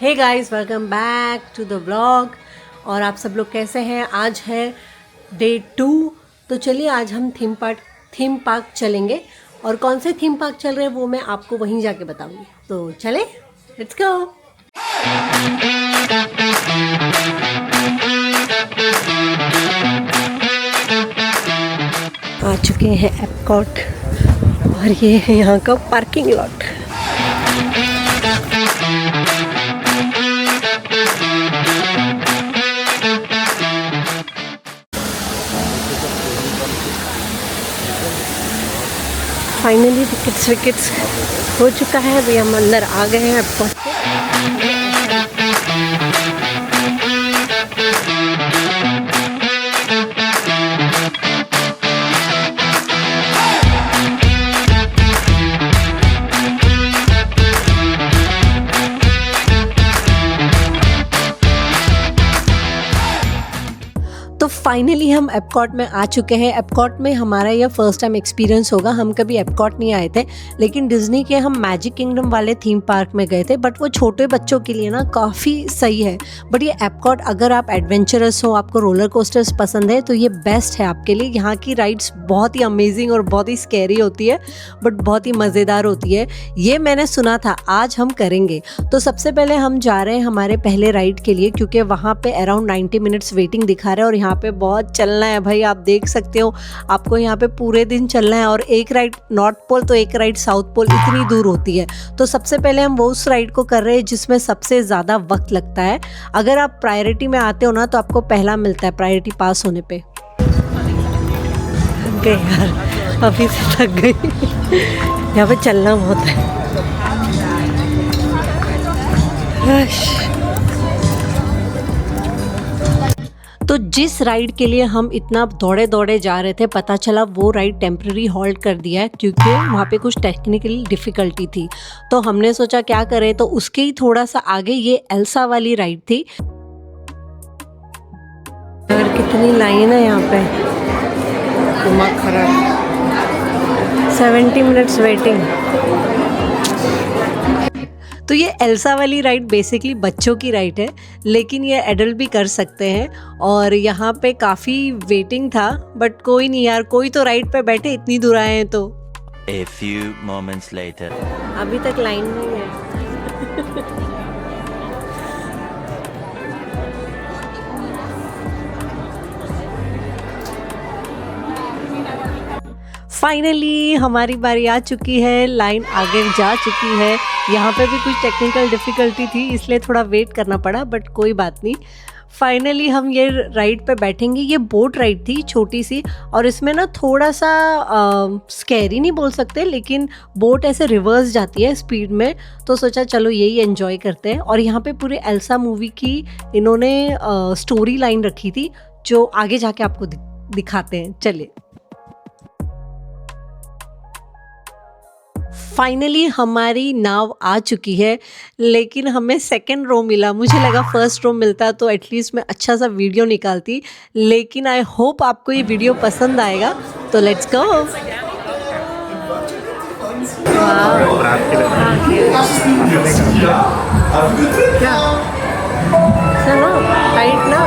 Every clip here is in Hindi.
Hey guys, welcome back to the vlog. और आप सब लोग कैसे हैं? आज है डे 2। तो चलिए आज हम थीम पार्क चलेंगे। और कौन से थीम पार्क चल रहे हैं वो मैं आपको वहीं जाके बताऊंगी। तो चले, लेट्स गो। आ चुके हैं एपकॉट और ये है यहाँ का पार्किंग लॉट। फाइनली टिकट्स हो चुका है। अभी हम अंदर आ गए हैं एयरपोर्ट से। तो फाइनली हम एपकॉट में आ चुके हैं। एपकॉट में हमारा यह फर्स्ट टाइम एक्सपीरियंस होगा। हम कभी एपकॉट नहीं आए थे, लेकिन डिज्नी के हम मैजिक किंगडम वाले थीम पार्क में गए थे। बट वो छोटे बच्चों के लिए ना काफ़ी सही है। बट ये एपकॉट, अगर आप एडवेंचरस हो, आपको रोलर कोस्टर्स पसंद है, तो ये बेस्ट है आपके लिए। यहाँ की राइड्स बहुत ही अमेजिंग और बहुत ही स्कैरी होती है, बट बहुत ही मज़ेदार होती है। ये मैंने सुना था, आज हम करेंगे। तो सबसे पहले हम जा रहे हैं हमारे पहले राइड के लिए, क्योंकि वहाँ पे अराउंड 90 मिनट्स वेटिंग दिखा रहा है। और यहाँ पे बहुत चलना है भाई, आप देख सकते हो। आपको यहाँ पे पूरे दिन चलना है। और एक राइड नॉर्थ पोल तो एक राइड साउथ पोल, इतनी दूर होती है। तो सबसे पहले हम वो उस राइड को कर रहे हैं जिसमें सबसे ज़्यादा वक्त लगता है। अगर आप प्रायोरिटी में आते हो ना, तो आपको पहला मिलता है प्रायोरिटी पास होने पे। थक गए यार, अभी से थक गई। यहाँ पे चलना बहुत है। तो जिस राइड के लिए हम इतना दौड़े दौड़े जा रहे थे, पता चला वो राइड टेम्प्रेरी हॉल्ट कर दिया है, क्योंकि वहाँ पे कुछ टेक्निकल डिफ़िकल्टी थी। तो हमने सोचा क्या करें, तो उसके ही थोड़ा सा आगे ये एल्सा वाली राइड थी। यार कितनी लाइन है यहाँ पे, दिमाग खराब। 70 मिनट्स वेटिंग। तो ये एल्सा वाली राइड बेसिकली बच्चों की राइड है, लेकिन ये एडल्ट भी कर सकते हैं। और यहाँ पे काफ़ी वेटिंग था, बट कोई नहीं यार, कोई तो राइड पे बैठे, इतनी दूर आए हैं तो। A few moments later. अभी तक लाइन नहीं है। फाइनली हमारी बारी आ चुकी है, लाइन आगे जा चुकी है। यहाँ पे भी कुछ टेक्निकल डिफ़िकल्टी थी, इसलिए थोड़ा वेट करना पड़ा, बट कोई बात नहीं। फाइनली हम ये राइड पे बैठेंगे। ये बोट राइड थी छोटी सी, और इसमें ना थोड़ा सा स्कैरी नहीं बोल सकते, लेकिन बोट ऐसे रिवर्स जाती है स्पीड में। तो सोचा चलो यही एंजॉय करते हैं। और यहाँ पे पूरे एल्सा मूवी की इन्होंने स्टोरी लाइन रखी थी, जो आगे जाके आपको दिखाते हैं। चलिए। फाइनली हमारी नाव आ चुकी है, लेकिन हमें सेकंड रो मिला। मुझे लगा फर्स्ट रो मिलता तो एटलीस्ट मैं अच्छा सा वीडियो निकालती, लेकिन आई होप आपको ये वीडियो पसंद आएगा। तो लेट्स गो। चलो हाइट ना।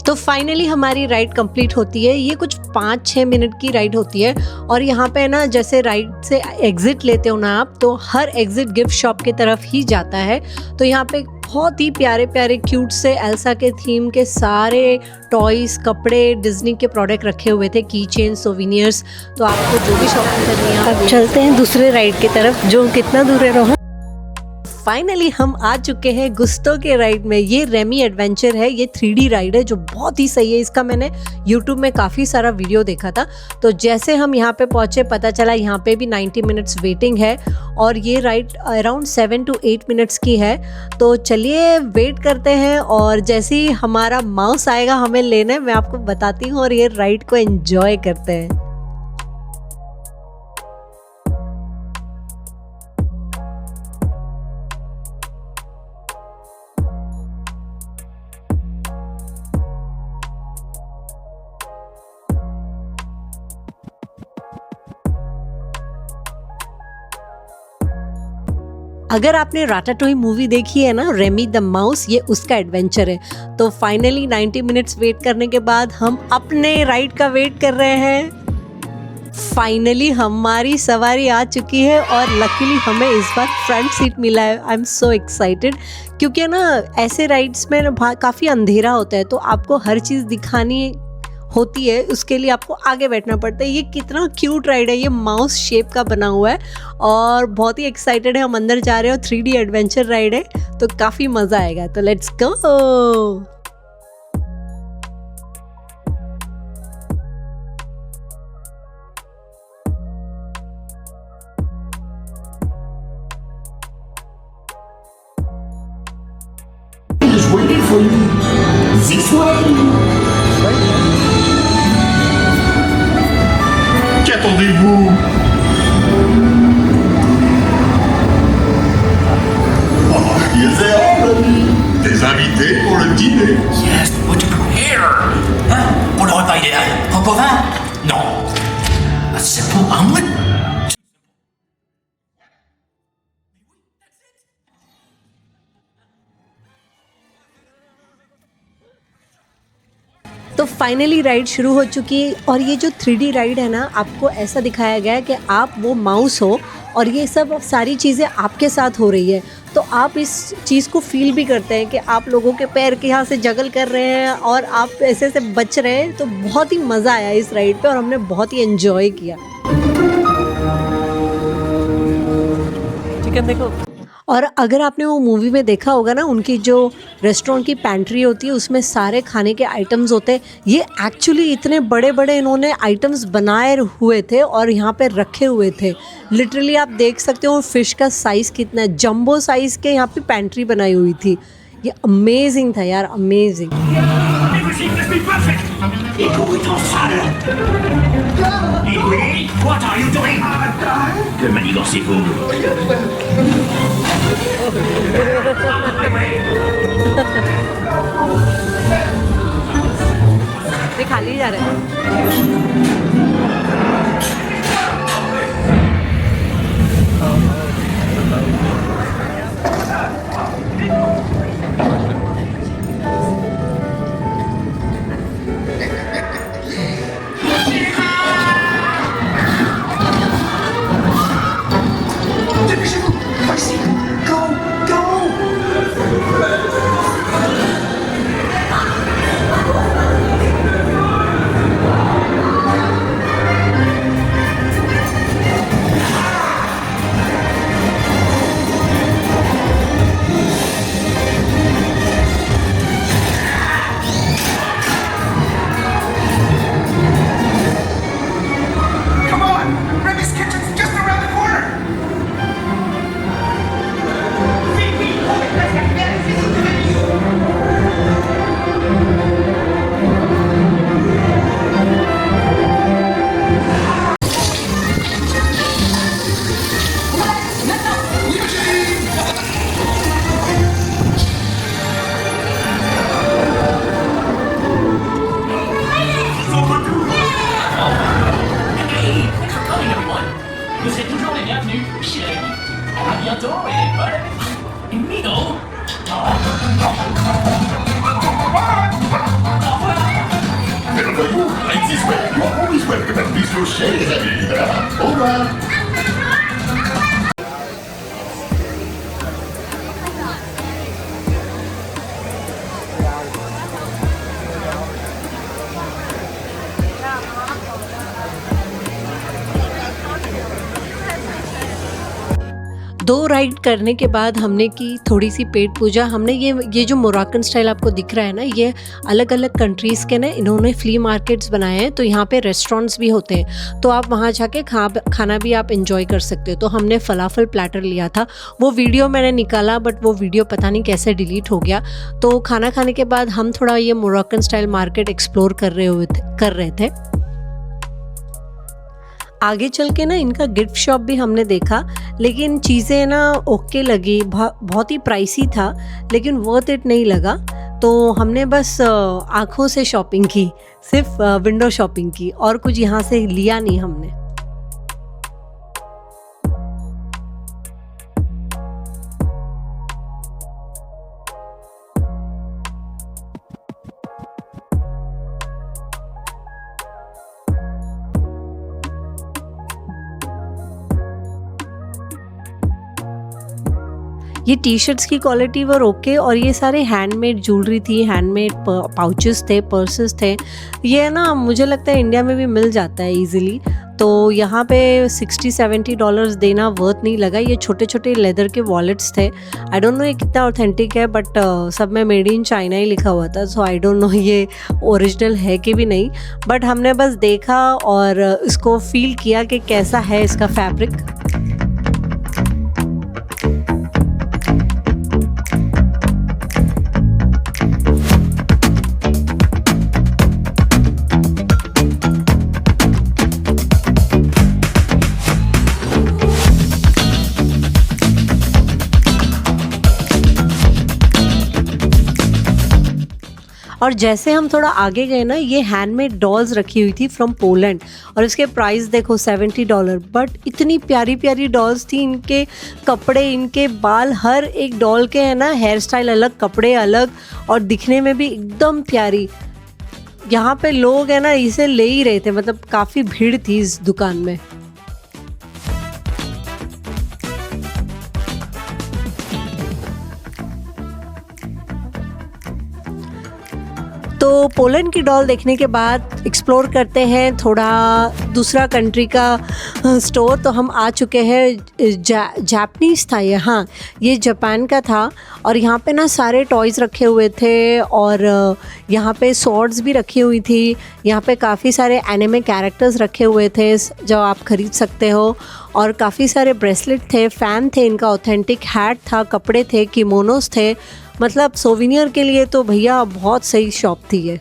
तो फाइनली हमारी राइड कंप्लीट होती है। ये कुछ 5-6 मिनट की राइड होती है और यहाँ पे ना जैसे राइड से एग्जिट लेते हो ना आप, तो हर एग्जिट गिफ्ट शॉप की तरफ ही जाता है। तो यहाँ पे बहुत ही प्यारे प्यारे क्यूट से एल्सा के थीम के सारे टॉयज, कपड़े, डिज्नी के प्रोडक्ट रखे हुए थे, की चेन, सोविनियर्स। तो आपको जो भी शॉपिंग करनी है। अब चलते हैं दूसरे राइड की तरफ, जो कितना दूर है रोहन। फाइनली हम आ चुके हैं गुस्टो के राइड में। ये रेमी एडवेंचर है, ये 3D राइड है जो बहुत ही सही है। इसका मैंने YouTube में काफ़ी सारा वीडियो देखा था। तो जैसे हम यहाँ पे पहुँचे, पता चला यहाँ पे भी 90 मिनट्स वेटिंग है और ये राइड अराउंड 7 to 8 मिनट्स की है। तो चलिए वेट करते हैं और जैसे ही हमारा माउस आएगा हमें लेने, मैं आपको बताती हूँ और ये राइड को एंजॉय करते हैं। अगर आपने राटाटोई मूवी देखी है ना, रेमी द माउस, ये उसका एडवेंचर है। तो फाइनली 90 मिनट्स वेट करने के बाद हम अपने राइड का वेट कर रहे हैं। फाइनली हमारी सवारी आ चुकी है और लकीली हमें इस बार फ्रंट सीट मिला है। आई एम सो एक्साइटेड, क्योंकि ना ऐसे राइड्स में ना काफ़ी अंधेरा होता है, तो आपको हर चीज़ दिखानी होती है, उसके लिए आपको आगे बैठना पड़ता है। ये कितना क्यूट राइड है, ये माउस शेप का बना हुआ है और बहुत ही एक्साइटेड है। हम अंदर जा रहे हैं और 3D एडवेंचर राइड है, तो काफ़ी मज़ा आएगा। तो let's go. Just waiting for you. This way. Qu'attendez-vous? Oh, here's they are, l'ami. Des invités pour le dîner. Yes, what you prepare? Hein? Pour le repas idéal? Coq au vin? Non. A simple omelet? तो फाइनली राइड शुरू हो चुकी है और ये जो 3D राइड है ना, आपको ऐसा दिखाया गया है कि आप वो माउस हो और ये सब सारी चीज़ें आपके साथ हो रही है। तो आप इस चीज़ को फील भी करते हैं कि आप लोगों के पैर के यहाँ से जगल कर रहे हैं और आप ऐसे से बच रहे हैं। तो बहुत ही मज़ा आया इस राइड पे और हमने बहुत ही एंजॉय किया। चिकन देखो। और अगर आपने वो मूवी में देखा होगा ना, उनकी जो रेस्टोरेंट की पैंट्री होती है उसमें सारे खाने के आइटम्स होते हैं। ये एक्चुअली इतने बड़े बड़े इन्होंने आइटम्स बनाए हुए थे और यहाँ पे रखे हुए थे। लिटरली आप देख सकते हो फिश का साइज़ कितना है, जंबो साइज़ के यहाँ पे पैंट्री बनाई हुई थी। ये अमेजिंग था यार, amazing. What are you doing? Que manigancez-vous? ये खाली जा रहे हैं। Dépêchez-vous. Par ici. Go, go. espero que tengan visto ustedes aquí. Hola. दो राइड करने के बाद हमने की थोड़ी सी पेट पूजा। हमने ये जो मोरक्कन स्टाइल आपको दिख रहा है ना, ये अलग अलग कंट्रीज़ के ना इन्होंने फ्ली मार्केट्स बनाए हैं, तो यहाँ पे रेस्टोरेंट्स भी होते हैं, तो आप वहाँ जाके खाना भी आप इंजॉय कर सकते हो। तो हमने फलाफल प्लेटर लिया था, वो वीडियो मैंने निकाला बट वो वीडियो पता नहीं कैसे डिलीट हो गया। तो खाना खाने के बाद हम थोड़ा ये मोरक्कन स्टाइल मार्केट एक्सप्लोर कर रहे थे। आगे चल के ना इनका गिफ्ट शॉप भी हमने देखा, लेकिन चीज़ें ना ओके लगी, बहुत ही प्राइसी था लेकिन वर्थ इट नहीं लगा। तो हमने बस आँखों से शॉपिंग की, सिर्फ विंडो शॉपिंग की, और कुछ यहाँ से लिया नहीं हमने। ये टी शर्ट्स की क्वालिटी वर ओके, और ये सारे हैंडमेड ज्वेलरी थी, हैंडमेड पाउचेस थे, पर्सेस थे। ये ना मुझे लगता है इंडिया में भी मिल जाता है इजीली, तो यहाँ पे $60-70 देना वर्थ नहीं लगा। ये छोटे छोटे लेदर के वॉलेट्स थे। आई डोंट नो ये कितना ऑथेंटिक है, बट सब में मेड इन चाइना ही लिखा हुआ था, सो आई डोंट नो ये ओरिजिनल है कि भी नहीं, बट हमने बस देखा और इसको फील किया कि कैसा है इसका फैब्रिक। और जैसे हम थोड़ा आगे गए ना, ये हैंडमेड डॉल्स रखी हुई थी फ्रॉम पोलैंड, और इसके प्राइस देखो $70, बट इतनी प्यारी प्यारी डॉल्स थी। इनके कपड़े, इनके बाल, हर एक डॉल के है ना हेयर स्टाइल अलग, कपड़े अलग, और दिखने में भी एकदम प्यारी। यहाँ पे लोग है ना इसे ले ही रहे थे, मतलब काफ़ी भीड़ थी इस दुकान में। तो पोलैंड की डॉल देखने के बाद एक्सप्लोर करते हैं थोड़ा दूसरा कंट्री का स्टोर। तो हम आ चुके हैं, जापानीज़ था ये, हाँ ये जापान का था, और यहाँ पे ना सारे टॉयज़ रखे हुए थे, और यहाँ पे स्वॉर्ड्स भी रखी हुई थी। यहाँ पे काफ़ी सारे एनिमे कैरेक्टर्स रखे हुए थे जो आप ख़रीद सकते हो, और काफ़ी सारे ब्रेसलेट थे, फ़ैन थे, इनका ऑथेंटिक हैट था, कपड़े थे, किमोनोस थे। मतलब सोविनियर के लिए तो भैया बहुत सही शॉप थी ये।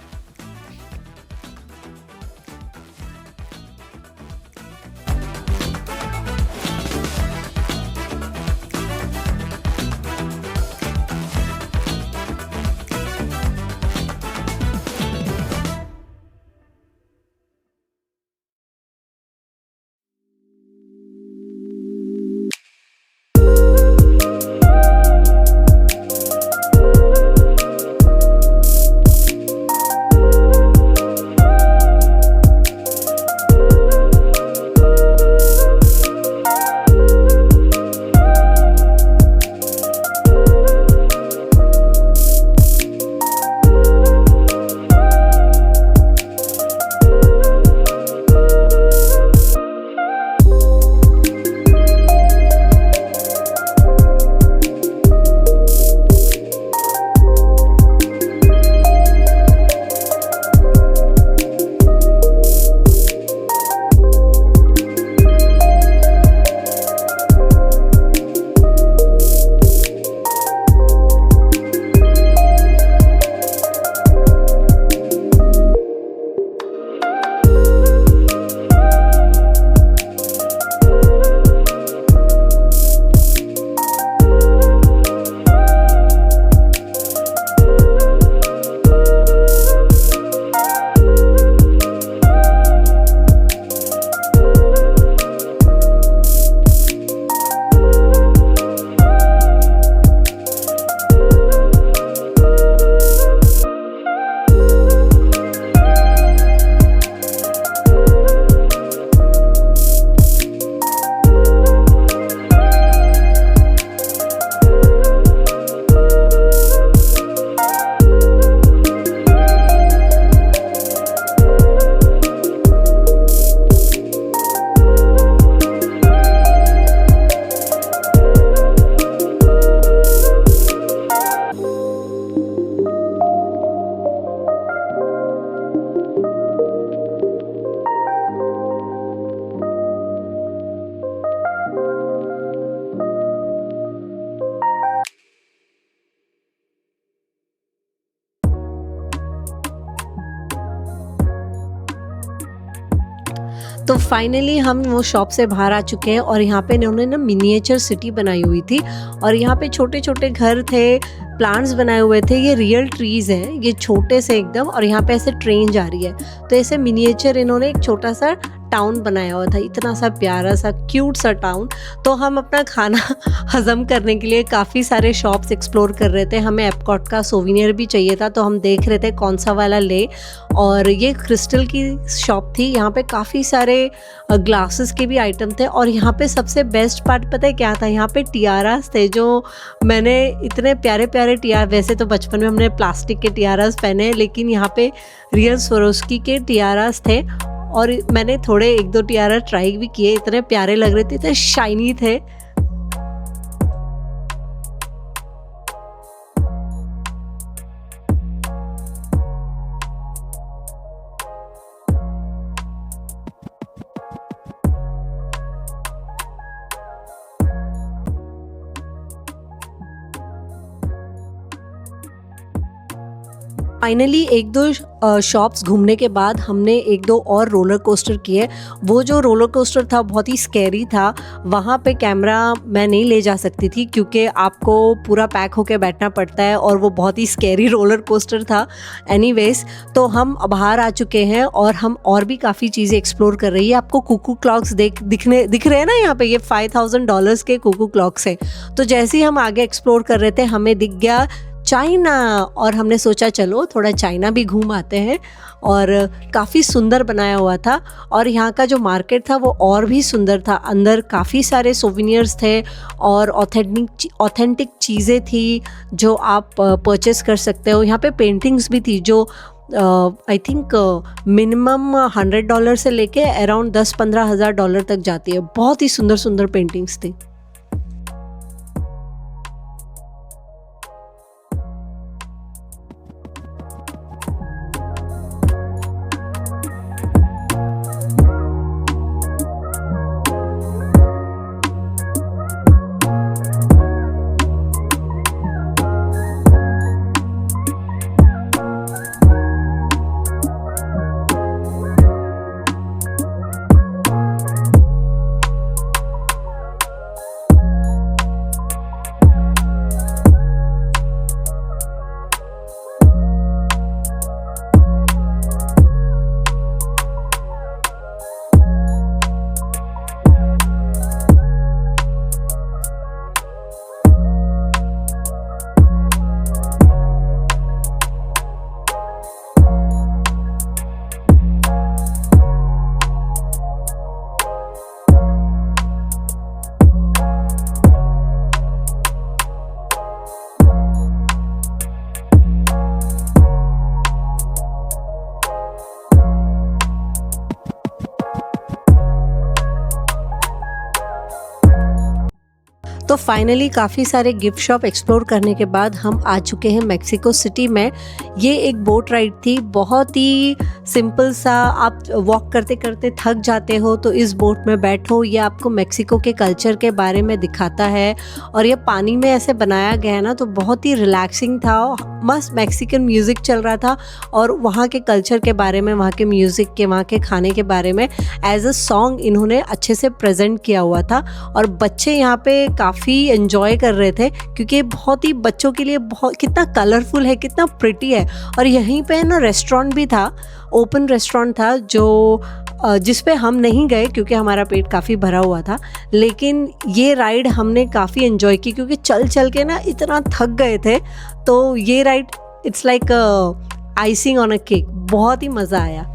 तो फाइनली हम वो शॉप से बाहर आ चुके हैं और यहाँ पे इन्होंने ना मिनिएचर सिटी बनाई हुई थी और यहाँ पे छोटे छोटे घर थे, प्लांट्स बनाए हुए थे। ये रियल ट्रीज हैं, ये छोटे से एकदम, और यहाँ पे ऐसे ट्रेन जा रही है। तो ऐसे मिनिएचर इन्होंने एक छोटा सा टाउन बनाया हुआ था, इतना सा प्यारा सा क्यूट सा टाउन। तो हम अपना खाना हजम करने के लिए काफ़ी सारे शॉप्स एक्सप्लोर कर रहे थे। हमें एपकॉट का सोविनियर भी चाहिए था, तो हम देख रहे थे कौन सा वाला ले। और ये क्रिस्टल की शॉप थी, यहाँ पे काफ़ी सारे ग्लासेस के भी आइटम थे। और यहाँ पे सबसे बेस्ट पार्ट पता है क्या था, यहाँ पे टियारास थे, जो मैंने इतने प्यारे प्यारे टियार, वैसे तो बचपन में हमने प्लास्टिक के टियारास पहने, लेकिन यहाँ पे रियल स्वरोस्की के टियारास थे। और मैंने थोड़े 1-2 टियारा ट्राई भी किए, इतने प्यारे लग रहे थे, इतने शाइनी थे। फाइनली 1-2 शॉप्स घूमने के बाद हमने 1-2 और रोलर कोस्टर किए। वो जो रोलर कोस्टर था बहुत ही स्कैरी था, वहाँ पे कैमरा मैं नहीं ले जा सकती थी क्योंकि आपको पूरा पैक होके बैठना पड़ता है और वो बहुत ही स्कैरी रोलर कोस्टर था। एनीवेज, तो हम बाहर आ चुके हैं और हम और भी काफ़ी चीज़ें एक्सप्लोर कर रही है। आपको कुकू क्लॉक्स दिख रहे हैं ना यहाँ पे, ये $5000 के कुकू क्लॉक्स है। तो जैसे ही हम आगे एक्सप्लोर कर रहे थे हमें दिख गया चाइना, और हमने सोचा चलो थोड़ा चाइना भी घूम आते हैं। और काफ़ी सुंदर बनाया हुआ था और यहाँ का जो मार्केट था वो और भी सुंदर था। अंदर काफ़ी सारे सोविनियर्स थे और ऑथेंटिक चीज़ें थी जो आप परचेस कर सकते हो। यहाँ पे पेंटिंग्स भी थी जो आई थिंक मिनिमम $100 से लेके अराउंड $10-15 तक जाती है। बहुत ही सुंदर सुंदर पेंटिंग्स थी। तो फाइनली काफ़ी सारे गिफ्ट शॉप एक्सप्लोर करने के बाद हम आ चुके हैं मेक्सिको सिटी में। ये एक बोट राइड थी, बहुत ही सिंपल सा। आप वॉक करते करते थक जाते हो तो इस बोट में बैठो, ये आपको मेक्सिको के कल्चर के बारे में दिखाता है। और ये पानी में ऐसे बनाया गया है ना, तो बहुत ही रिलैक्सिंग था। मस्त मैक्सिकन म्यूज़िक चल रहा था और वहाँ के कल्चर के बारे में, वहाँ के म्यूज़िक के, वहाँ के खाने के बारे में एज अ सॉन्ग इन्होंने अच्छे से प्रेजेंट किया हुआ था। और बच्चे यहाँ पे काफ़ी एंजॉय कर रहे थे क्योंकि बहुत ही बच्चों के लिए बहुत कितना कलरफुल है, कितना प्रिटी है। और यहीं पे ना रेस्टोरेंट भी था, ओपन रेस्टोरेंट था जो जिस पे हम नहीं गए क्योंकि हमारा पेट काफ़ी भरा हुआ था। लेकिन ये राइड हमने काफ़ी एंजॉय की क्योंकि चल चल के ना इतना थक गए थे। तो ये ride it's like icing on a cake, बहुत ही मज़ा आया।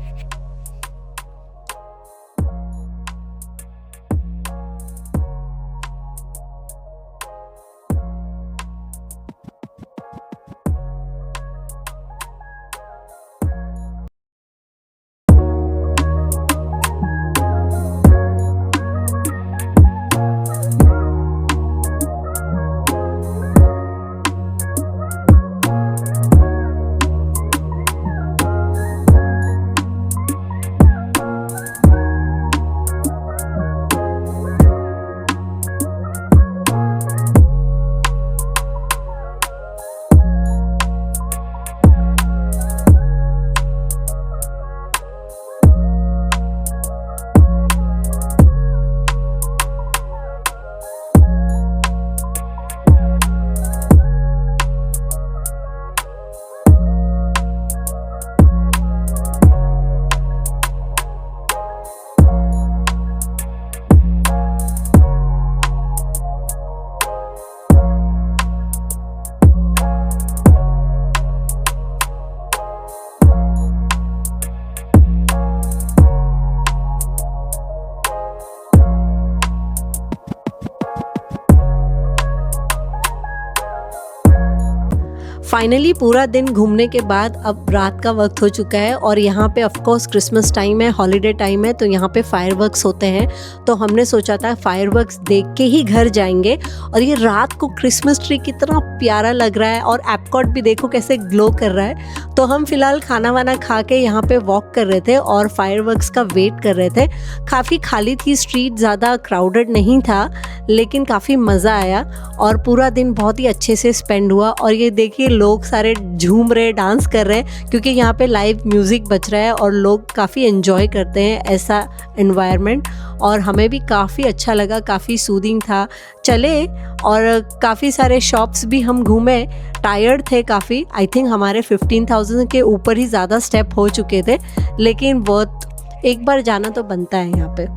फाइनली पूरा दिन घूमने के बाद अब रात का वक्त हो चुका है और यहाँ पे ऑफ कोर्स क्रिसमस टाइम है, हॉलीडे टाइम है, तो यहाँ पे फायरवर्क्स होते हैं। तो हमने सोचा था फायरवर्क्स देख के ही घर जाएंगे। और ये रात को क्रिसमस ट्री कितना प्यारा लग रहा है और एपकॉट भी देखो कैसे ग्लो कर रहा है। तो हम फिलहाल खाना वाना खा के यहाँ पे वॉक कर रहे थे और फायरवर्क्स का वेट कर रहे थे। काफ़ी खाली थी स्ट्रीट, ज़्यादा क्राउडेड नहीं था, लेकिन काफ़ी मज़ा आया और पूरा दिन बहुत ही अच्छे से स्पेंड हुआ। और ये देखिए लोग सारे झूम रहे, डांस कर रहे हैं, क्योंकि यहाँ पे लाइव म्यूज़िक बज रहा है और लोग काफ़ी एंजॉय करते हैं ऐसा एनवायरनमेंट। और हमें भी काफ़ी अच्छा लगा, काफ़ी सूदिंग था। चले और काफ़ी सारे शॉप्स भी हम घूमे, टायर्ड थे काफ़ी। आई थिंक हमारे 15,000 के ऊपर ही ज़्यादा स्टेप हो चुके थे, लेकिन बहुत एक बार जाना तो बनता है यहाँ पे।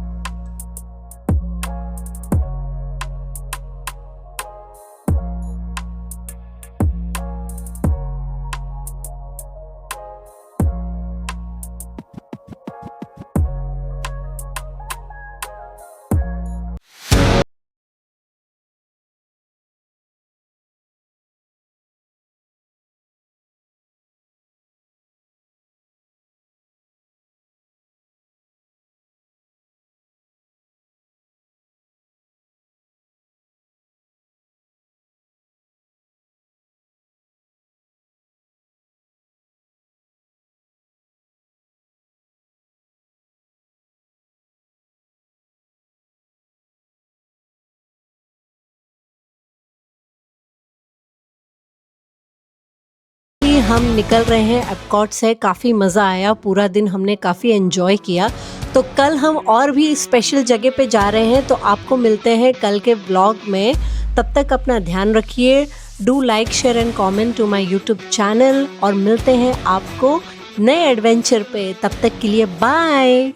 हम निकल रहे हैं एपकॉट से। काफ़ी मज़ा आया, पूरा दिन हमने काफ़ी एंजॉय किया। तो कल हम और भी स्पेशल जगह पे जा रहे हैं, तो आपको मिलते हैं कल के व्लॉग में। तब तक अपना ध्यान रखिए। Do like, share and comment to my YouTube channel और मिलते हैं आपको नए एडवेंचर पे। तब तक के लिए बाय।